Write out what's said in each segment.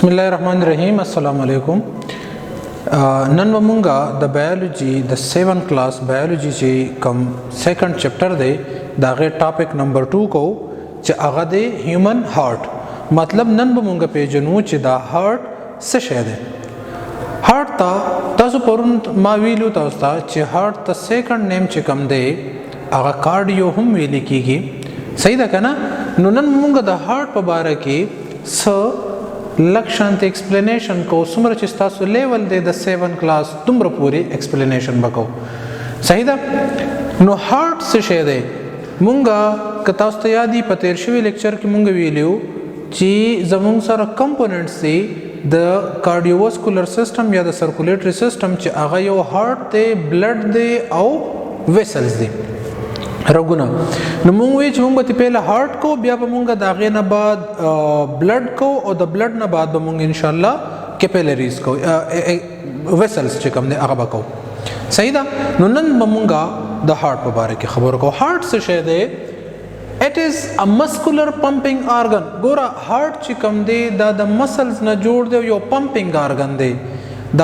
بسم الله الرحمن الرحیم. السلام علیکم. نن مونږه د بایولوژي د 7 کلاس بایولوژي چې کوم سیکنډ چپټر دی دا غي ټاپک نمبر 2 کو چې هغه دی هیومن هارت. مطلب نن مونږه پیژنو چې دا هارت څه شی دی. هارت تاسو پرون ما ویلو تاسو ته چې هارت ته سیکنډ نیم چې کوم دی هغه کارډیو هم ویل کیږي. صحیح ده کنه؟ نو نن مونږه د هارت په باره کې لکشانت ایکسپلینیشن کو سمره چې تاسو لیول دی د 7 کلاس دومره پوری ایکسپلینیشن وکاو. صحیح ده؟ نو هارت څه شی دی؟ مونږه که تاسو ته یادی په تیر شوی لیکچر کې مونږ ویلو چې زمونږ سره کمپوننټس دي د کارډیوواسکولر سیستم یا د سرکولیټری سیستم چې هغه یو هارت دی، بلډ دی او ویسلز دی، رګونه. نو مونږ وی چې مونږ به پهله هارت کو، بیا به مونږ د هغې نه بعد بلډ کو او د بلډ نه بعد به مونږ انشاءالله کیپیلریز کو، ویسلز چې کوم دی هغه به کو. صحیح ده؟ نو نن به مونږ د هارت په باره کې خبرو کو. هارت څه شی دی؟ اٹ از ا مسکولر پمپنګ آرګن. ګوره هارت چې کوم دی دا د مسلز نه جوړ دی، یو پمپنګ آرګن دی.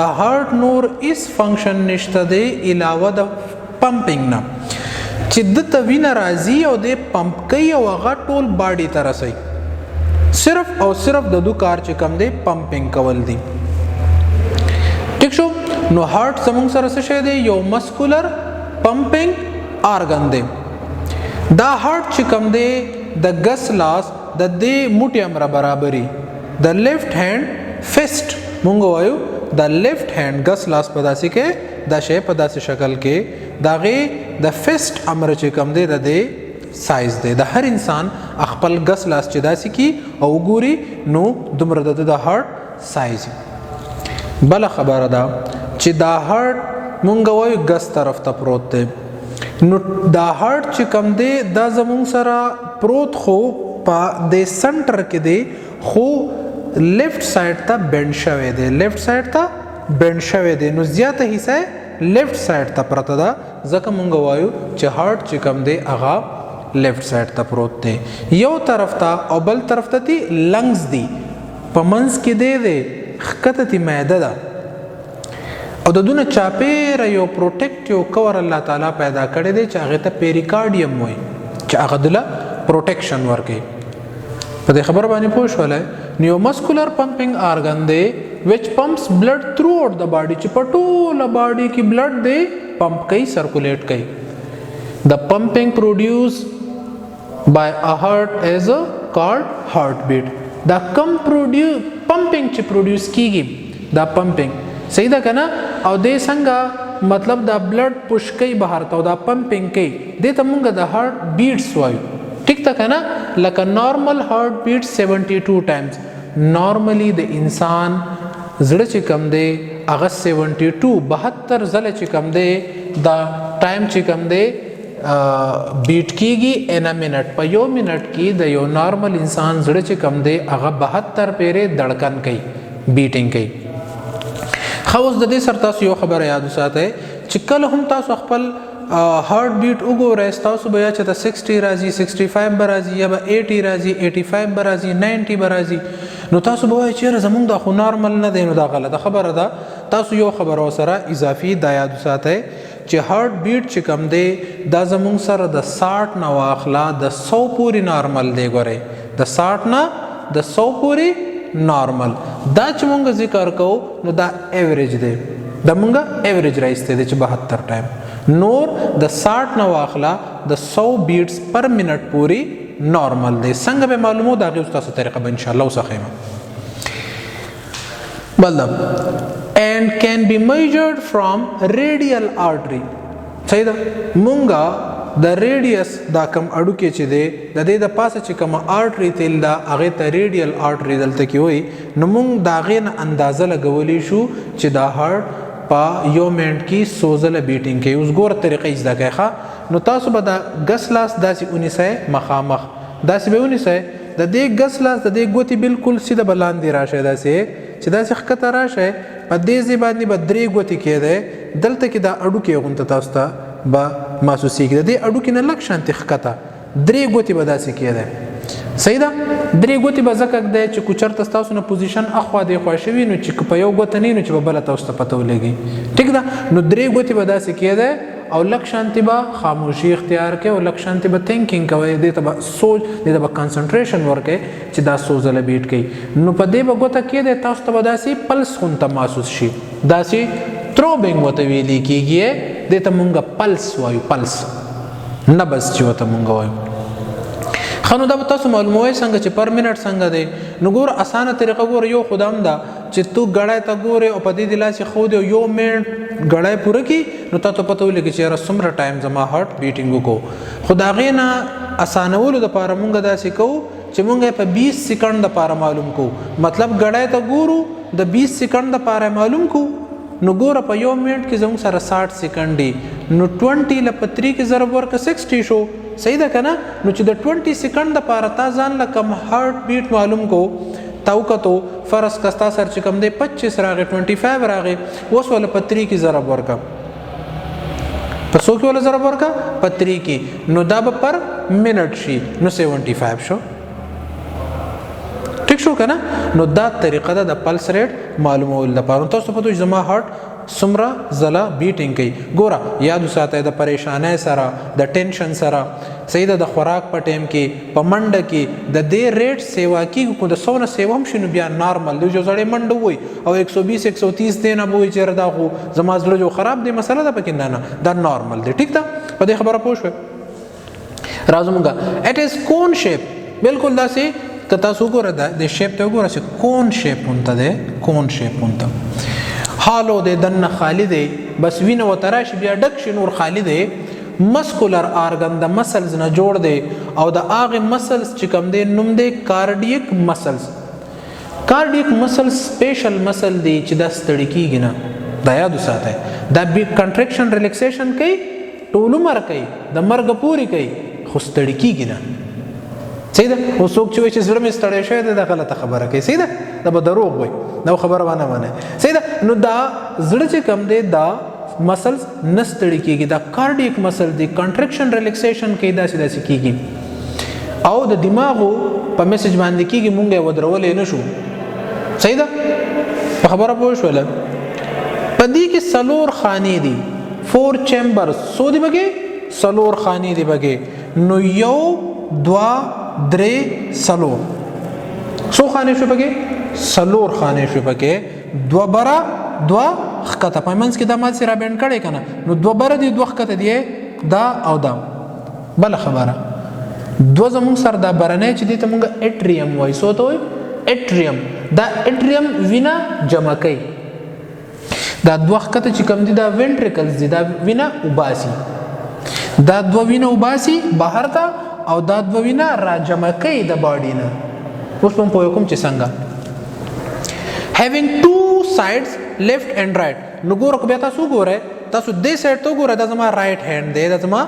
د هارت نور هیڅ فنکشن نشته دی علاوه د پمپنګ نه، چې دته وینه راځي او د پمپ کوي او هغه ټول باډي ته رسوي. صرف او صرف د دو کار چې کوم دی پمپنګ کول دی. ٹھیک شو؟ نو هارت زموږ سره څه شی دی؟ یو مسکولر پمپنګ آرګن دی. دا هارت چې کوم دی د ګس لاس د دې موټي امره برابري، د لیفت هاند فیسټ مونږ وایو د لیفت هاند ګس لاس په داسې کې دا شی په داسې شکل کې داغه د فیسټ امر چې کوم دی د دې سایز دی. د هر انسان خپل ګس لاس چې داسې کی او ګوري نو دومره د هارت سایز. بل خبره ده چې دا هارت مونږ وایو ګس طرف ته پروت دی. نو دا هارت چې کوم دی دا زمونږ سره پروت خو په د سنټر کې دی، خو لیفت سایډ ته بینډ شوی دی، لیفت سایډ ته بینډ شوی دی. نو زیاته حصہ لیفت سایډ ته پرته ده، ځکه مونږ وایو چې هارت چې کوم دی هغه لیفت سایډ ته پروت دی. یو طرف ته او بل طرف ته دی لنګز دی، په منځ کې دی ښکته تی معده ده او د دونه چاپیره یو پروټیکټیو کور الله تعالی پیدا کړی دی چې هغې ته پیریکارډیم وایي، چې هغه دله پروټیکشن ورکوي. په دې خبره باندې پوه شولی؟ نو مسکولر پمپنګ آرګن دی which pumps blood throughout the body، چې په ټوله باډي کې بلډ دی پمپ کوي، سرکولیټ کوي. the pumping produced by a heart is called heartbeat. دا کم پمپنګ چې پروډیوس کیږي دا پمپنګ، صحیح ده کنه؟ او دې څنګه مطلب دا بلډ پوش کوي بهر ته او دا پمپنګ کوي، دې ته مونږ د هارت بیټس وایو. ټیک ده کنه؟ لکه نارمل هارت بیټ 72 ټایمز. نارملی د انسان زړه چې کم دی هغه 72 ځله چې کم دی دا ټایم چې کم دی بیټ کیږي ان ا منټ. په یو منټ کې د یو نارمل انسان زړه چې کم دی هغه 72 پیرې دړکن کوي، بیټینګ کوي. خو اوس د دې سره تاسو یو خبره یاد وساتئ چې کله هم تاسو خپل هارت بیټ وګورئ تاسو به یا چې د 60 راځي، 65 به راځي، یا به 80 راځي، 85 به راځي، 90 به راځي. نو تاسو به وایئ چېرې زمونږ دا خو نارمل نه دی. نو دا غلطه خبره ده. تاسو یو خبره سره اضافي دا یاد وساتئ چې هارت بیټ چې کم دی دا زمونږ سره د 60 نه واخله د 100 پورې نارمل دی. ګورئ د 60 نه د 100 پورې نارمل. دا چې مونږ ذکر کوو نو دا ایوریج دی، دا مونږه ایوریج راایستی دی چې 72 ټایم. نور د 60 نه واخله د 100 بیټس پر منټ پورې نارمل دی. څنګه به معلومو دا غي تاسو طریقه به ان شاء الله وسخیمه. بل and can be measured from radial artery. صحیح ده؟ مونږه د ریډیس دا کم اډوکې چې دی د دې د پاسه چې کوم آرټري تیل دا هغې ته ریډیل آرټري دلته کې وایي. نو مونږ د هغې نه اندازه لګولی شو چې دا هارت په یو منټ کې 100 ځله بیټینګ کوي. اوس ګوره طریقه یې زده کړئ ښه. نو تاسو به دا ګس لاس داسې ونیسئ مخامخ، داسې به ونیسئ، د دې ګس لاس د دې ګوتې بالکل سیده به لاندې راشئ، داسې چې داسې ښکته راشئ. په دې ځای باندې به 3 ګوتې کېدی، دلته کې دا اډوکې غونته تاسو ته به محسوسېږي. د دې اډوکې نه لږ شانتې ښکته 3 ګوتې به داسې کېدی. صحیح ده. درې ګوتې به ځکه دی چې که چېرته ستاسو نه پوزیشن اخوا دیخوا شوي نو چې په یو ګوته نه نو چې به بله تاسو ته پته ولګي. ټیک ده. نو درې ګوتې به داسې کېدی او لږ شانتې به خاموشي اختیار کوي او لږ شانتې به تھینکینګ کوئ. دې ته به سوچ دې ته به کنسنټریشن ورکوئ چې دا څو ځله بیټ کوي. نو په دې به ګوته کېدی تاسو ته به داسې پلس غونته محسوس شي. داسې تروبینګ ورته ویلې کېږي. دې ته مونږ پلس وایو. پلس نبض چې ورته مونږ وایو. ښه نو دا به تاسو معلوموئ څنګه چې پر منټ څنګه دی. نو ګوره اسانه طریقه ګوره یو خو دا هم ده چې تو ګړی ته ګورې او په دې د لاس یې ښودې او یو منټ ګړی پوره کړي نو تا ته پته ولګي چې یاره څومره ټایم زما هارټ بیټینګ وکړو. خو د هغې نه اسانولو دپاره مونږ داسې کوو چې مونږ یې په 20 سیکنډ دپاره معلوم کوو. مطلب ګړی ته ګورو د 20 سیکنډ دپاره معلوم کوو. نو ګوره په یو منټ کې زموږ سره 60 سیکنډ دي. نو 20 له په 3 کې ضرب ورکړه 60 شو. صحیح ده که نه. نو چې د 20 سیکنډ دپاره تا ځان له کم هارټ بیټ معلوم کو تا وکتو فرض که ستا سر چې کم دی 25 راغی 25 راغی اوس وله په 3 کې ضرب ورکړه. په څو کې وله ضرب ورکړه؟ په 3 کې. نو دا به پر منټ شي نو 75 شو. ټیک شو که نه. نو دا طریقه ده د پلس ریټ معلومولو لپاره. تاسو پته چې زما هارټ څومره ځله بیټینګ کوي. ګوره یاد وساتئ د پریشانۍ سره د ټینشن سره صحیح ده د خوراک په ټایم کې په منډه کې د دې ریټ سیوا کېږي. کو د 100 نه سیوا هم شي نو بیا نارمل دی. یو سړی منډه ووایي او 120 130 دی نه به وایي چېرې دا خو زما زړه جو خراب دی مسله ده پکې. نه نه دا نارمل دی. ټیک ده. په دې خبره پوه شوئ. راځو مونږه اټ از کون شیپ. بالکل داسې که تاسو وګوره د شیپ ته وګوره چې کون شیپ هونته دی. کون شیپ هونته حالو دی دننه خالی دی بس وینه ورته راشي بیا ډک شي نور خالی دی. مسکولر آرګن د مسلز نه جوړ دی او د هغې مسلز چې کوم دی نوم دی کارډیک مسلز. کارډیک مسلز سپیشل مسل دی چې دا ستړي کېږي نه. دا یاد وساتئ. دا کنټریکشن ریلیکسیشن کوي ټول عمر کوي د مرګ پورې کوي خو ستړي کېږي نه. صحیح ده. او څوک چې وایي چې زړه مې ستړی شوی دی دا غلطه خبره کوي. صحیح ده. دا به دروغ وایي. دا خبره ونه منئ. صحیح ده. نو دا زړه چې کوم دی دا مسلز نه ستړي کېږي. دا کارډیک مسل دی کنټریکشن ریلیکسیشن کوي داسې داسې کېږي او د دماغو په میسج باندې کېږي مونږ یې ودرولی نه شو. صحیح ده. په خبره پوه شوله. په دې کې 4 خانې دي 4 چیمبرز. څو دي پکې؟ 4 خانې دي پکې. نو 1 2 3 4 څو خانې شو پکې؟ 4 خانې شو پکې. 2 بره 2 ښکته. په منځ کې دا مات سي را بینډ کړی که نه. نو 2 بره دي 2 ښکته دي دا او دا. بله خبره 2 زمونږ سره دا برنی چې دې ته مونږ اټریم وایي. څو ته وایي؟ اټریم. دا اټریم وینه جمع کوي. دا 2 ښکته چې کوم دي دا وینټریکلز دي دا وینه وباسي. دا 2 وینه وباسي بهر ته او دا 2 وینه را جمع کوي د باډي نه. اوس په پوه کوم چې څنګه having 2 sides left and right. نو ګوره بیا تاسو ګوره تاسو دې سایډ ته ګوره دا زما رائټ هینډ دی. دا زما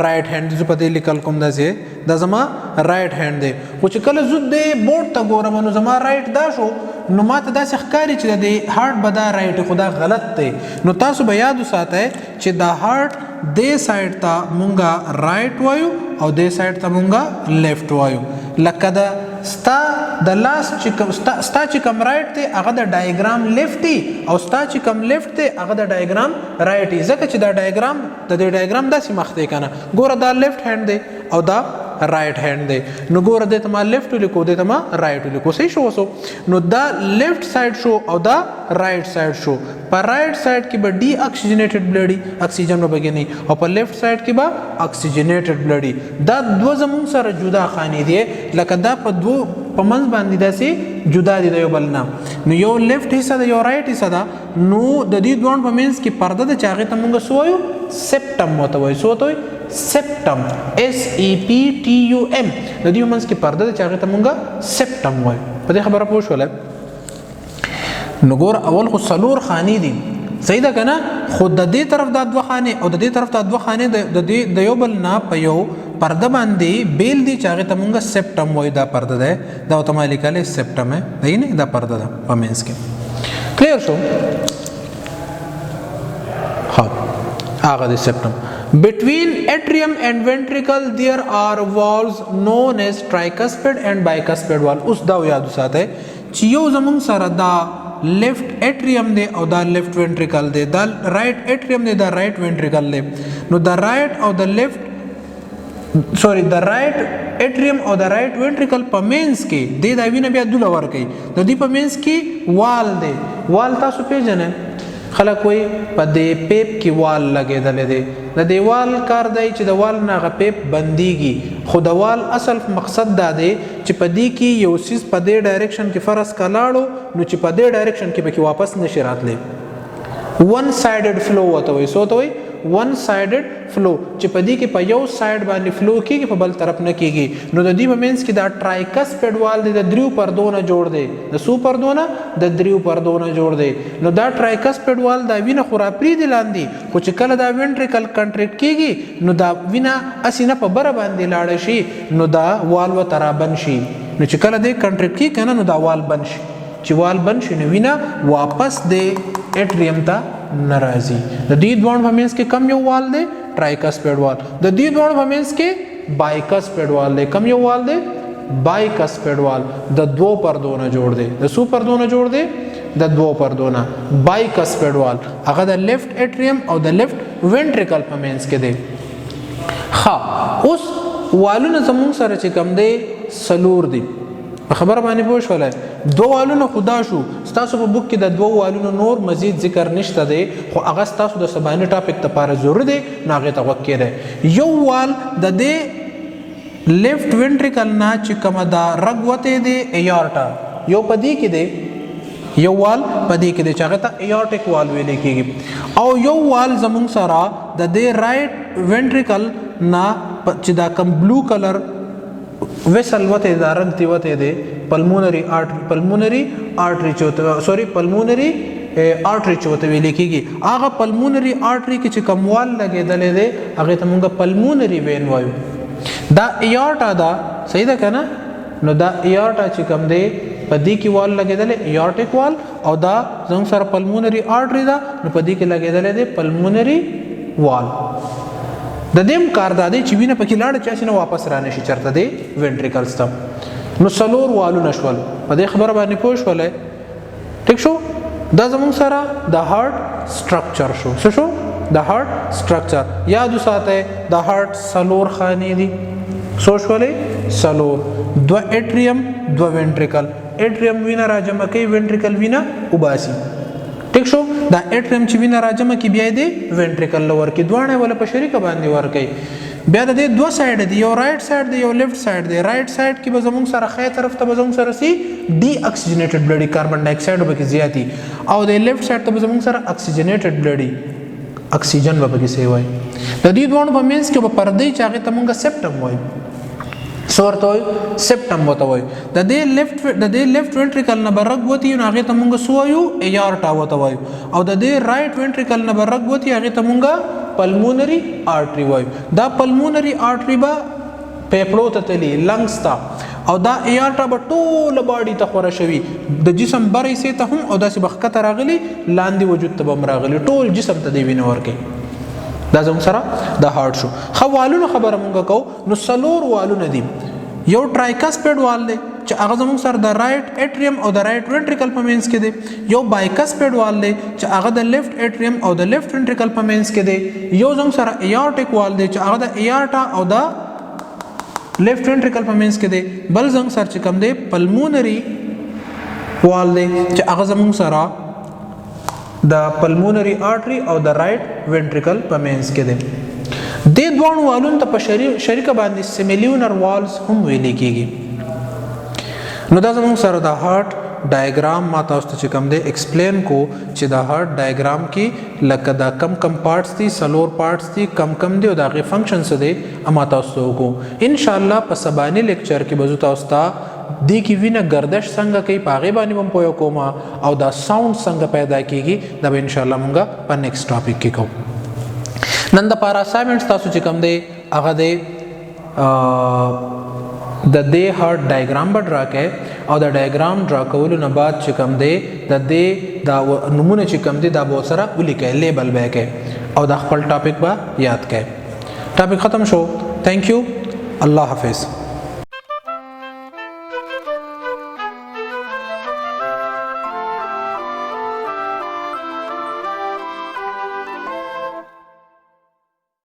رائټ هینډ دی. زه په دې لیکل کوم داسې دا زما رائټ هینډ دی. خو چې کله زه دې بورډ ته ګورم نو زما رائټ دا شو نو ماته داسې ښکاري چې د هارټ به دا رائټ خو دا غلط دی. نو تاسو به یاد وساتئ چې دا هارټ دې سایډ ته مونږه رائټ وایو او دې سایډ ته مونږه لیفټ وایو. لکه د ستا د لاس ستا چې کم رائټ دی هغه د ډایګرام لیفټ دی او ستا چې کم لیفټ دی هغه د ډایګرام رائټ دی. ځکه چې دا ډایګرام د دې ډایګرام داسې مخ دی که نه. ګوره دا لیفټ هینډ دی او دا رائټ هینډ دی. نو ګوره دې ته ما لیفټ ولیکو دې ته ما رائټ ولیکو. صحیح شو اوسو. نو دا لیفټ سایډ شو او دا رائټ سایډ شو. په رائټ سایډ کې به ډي اکسیجنیټډ بلډ اکسیجن به بګې نه او په لیفټ سایډ کې به اکسیجنیټډ بلډ. دا 2 زمونږ سره جدا خانې دي لکه دا په 2 په منځ باندې داسې جدا دي د یو بل نه. نو یو لیفټ حصه ده یو رائټ حصه ده. نو د دې دوه په منځ کې پرده ده چې هغې ته مونږ څه وایو؟ سیپټم ورته وایو. څه ورته وایو؟ سیپټم. SEPTUM. د دې منځ کې پرده ده چې هغې ته مونږ سیپټم وایو. په دې خبره پوه شولی. نو ګوره اول خو 4 خانې دي. صحیح ده که نه. خو د دې طرف دا 2 خانې او د دې طرف دا 2 خانې د یو بل نه په یو پرده باندې بیل دي چې هغې ته مونږ سیپټم وایو. دا پرده ده دا ورته ما لیکلی سیپټم دی نه دا پرده ده په منځ کې. کلیر شو؟ ها هغه دی سیپټم. between atrium and ventricle there are valves known as tricuspid and bicuspid valve. اوس دا یاد ساتئ چې یو زمونږ سره دا لیفٹ ایٹریم دے او دا لیفٹ وینٹریکل دے، دا رائٹ ایٹریم دے، دا رائٹ وینٹریکل دے. نو دا رائٹ او دا لیفٹ دا رائٹ ایٹریم او دا رائٹ وینٹریکل په مینس کې دې دا وینه بیا دوله ورکوي. د دې په مینس کې وال دی. وال تاسو پیژنئ، خلک وایي په دې پیپ کې وال لګېدلی دی. د دې وال کار دی چې د وال نه هغه پیپ بندېږي، خو د وال اصل مقصد دا دی چې په دې کې یو څیز په دې ډایرکشن کې فرض که لاړو نو چې په دې ډایرکشن کې پکې واپس نشي راتلی. ون سایډډ فلو ورته وایي. څه ورته وایي؟ ون سایډډ فلو، چې په دې کې په یو سایډ باندې فلو کېږي، په بل طرف نه کېږي. نو د دې په مینس کې دا ټرایکسپیډ وال دی، د دریو پردو نه جوړ دی. د څو پردو نه؟ د دریو پردو نه جوړ دی. نو دا ټرایکسپیډ وال دا وینه خو راپرېږدي لاندې، خو چې کله دا وینټریکل کنټریکټ کېږي نو دا وینه هسې نه په بره باندې لاړه شي، نو دا وال ورته رابند شي. نو چې کله دی کنټریکټ کېږي که نه، نو دا وال بند شي. چې وال بند شي نو وینه واپس دی ایټریم ته ناراضي. د دې دوه په مینس کې کم یو وال دی؟ ټرایکسپیډ وال. د دې دوه په مینس کې بایکسپیډ وال دی. کم یو وال دی؟ بایکسپیډ وال. د دوو پردو نه جوړ دی. د څو پردو نه جوړ دی؟ د دوو پردو نه. بایکسپیډ وال هغه د لیفٹ ایټریم او د لیفٹ وینټریکل په مینس کې دی. ښه، اوس والونه زموږ سره چې کم دی څلور دي. خبر باندې پوه شولای؟ دو والونه خدا شو. ستاسو په بوک کې د دوه والونو نور مزید ذکر نشته دی، خو هغه ستاسو د سبانه ټاپک لپاره ضروري دی، نو هغې ته غوږ کېدی. یو وال د دې لیفٹ وینټریکل نه چې کومه دا رګ وتی دی ایارټا، یو په دې کې دی، یو وال په دې کې دی چې هغې ته ایارټک وال ویلی کېږي. او یو وال زموږ سره د دې رائټ وینټریکل نه چې دا کم بلو کلر ویسل وته دا رنگ تی وته دی پلمونری آرټری چوته، سوري پلمونری آرټری چوته ویل کېږي. هغه پلمونری آرټری کې چې کموال لګېدلې دی هغه ته موږ پلمونری وین وایو. دا ایارټا دا صحیح ده که نه؟ نو دا ایارټا چې کم دی په دې کې وال لګېدلی ایارټک وال، او دا زموږ سره پلمونری آرټری ده نو په دې کې لګېدلی دی پلمونری وال. د دې کار دا دی چې وینه پکې لاړه چې نه واپس رانه شي چېرته دی وینټریکلز ته. نو څلور والونه شول. په دې خبره باندې پوه شولی؟ ټیک شو؟ دا زموږ سره د هارټ سټرکچر شو. څه شو؟ د هارټ سټرکچر. یاد وساتئ د هارټ څلور خانې دي. څو شولې؟ څلور. دوه ایټریم، دوه وینټریکل. ایټریم وینه راجمع کوي، وینټریکل وینه وباسي. ټیک شو؟ دا ایټریم چې وینه راجمع کوي بیا دی وینټریکل له ورکوي، دواړه یې وله په شریکه باندې ورکوي. بیا د دې دوه سایډ دي، یو رایټ سایډ دی، یو لیفټ سایډ دی. رایټ سایډ کې به زموږ سره ښی طرف ته به زموږ سره سي ډي اکسیجنیټډ بلډي، کاربن ډای اکسایډ به پکې زیاتي، او د لیفټ سایډ ته به زموږ سره اکسیجنیټډ بلډي، اکسیجن به پکې سی وایي. د دې دواړو په مینس کې به پردې چې هغې ته موږ سیپټم وایو. څه ورته وایو؟ سیپټم ورته وایو. د دې لیفټ وینټریکل نه به رګ وتي نو هغې ته موږ څه وایو؟ ایارټا ورته وایو. او د دې رایټ وینټریکل نه به رګ وتي هغې ته موږ پلمونری آرټری وایو. دا پلمونری آرټری به پیپړو ته تلي، لنګس ته، او دا ایارټا به ټوله باډي ته خوره شوي، د جسم بر حصې ته هم، او داسې به ښکته راغلي، لاندې وجود ته به هم راغلي، ټول جسم ته دې وینه ورکوي. دا زموږ سره د هارټ شو. ښه، والونو خبره مونږ کوو. نو څلور والونه دي. یو ټرایکسپیډ وال دی چې هغه زموږ سره د رایټ ایټریم او د رایټ وینټریکل په مینس کې دی. یو بایکسپیډ وال دی چې هغه د لیفټ ایټریم او د لیفټ وینټریکل په مینس کې دی. یو زموږ سره ایارټک وال دی چې هغه د ایارټا او د لیفټ وینټریکل په مینس کې دی. بل زموږ سره چې کوم دی پلمونری وال دی چې هغه زموږ سره د پلمونری آرټری او د رایټ وینټریکل په مینس کې دی. دې دواړو والونو ته په شریکه باندې سیمیلیونر والز هم ویلې کېږي. نو دا زموږ سره د هارټ ډایګرام ما تاسو ته چې کوم دی ایکسپلین کو چې د هارټ ډایګرام کې لکه دا کم پارټس دي، څلور پارټس دي، کم دی، او د هغې فنکشن څه دی ما تاسو ته وکړو. انشاءالله په سباني لیکچر کې به زه تاسو ته دې کې وینه گردش څنګه کوي په هغې باندې به هم پوه کوم، او دا ساوند څنګه پیدا کېږي دا به انشاءالله مونږ په نیکسټ ټاپک کې کوو. نن دپاره اسایمنټس تاسو چې کوم دی هغه دی د دې هارټ ډایګرام به ډرا کوئ، او د ډایګرام ډرا کولو نه بعد چې کوم دی د دې دا نومونه چې کوم دی دا به ورسره ولیکئ، لیبل به یې کوئ. او دا خپل ټاپک به یاد کړئ. ټاپک ختم شو. Thank you. अल्लाह हाफिज़.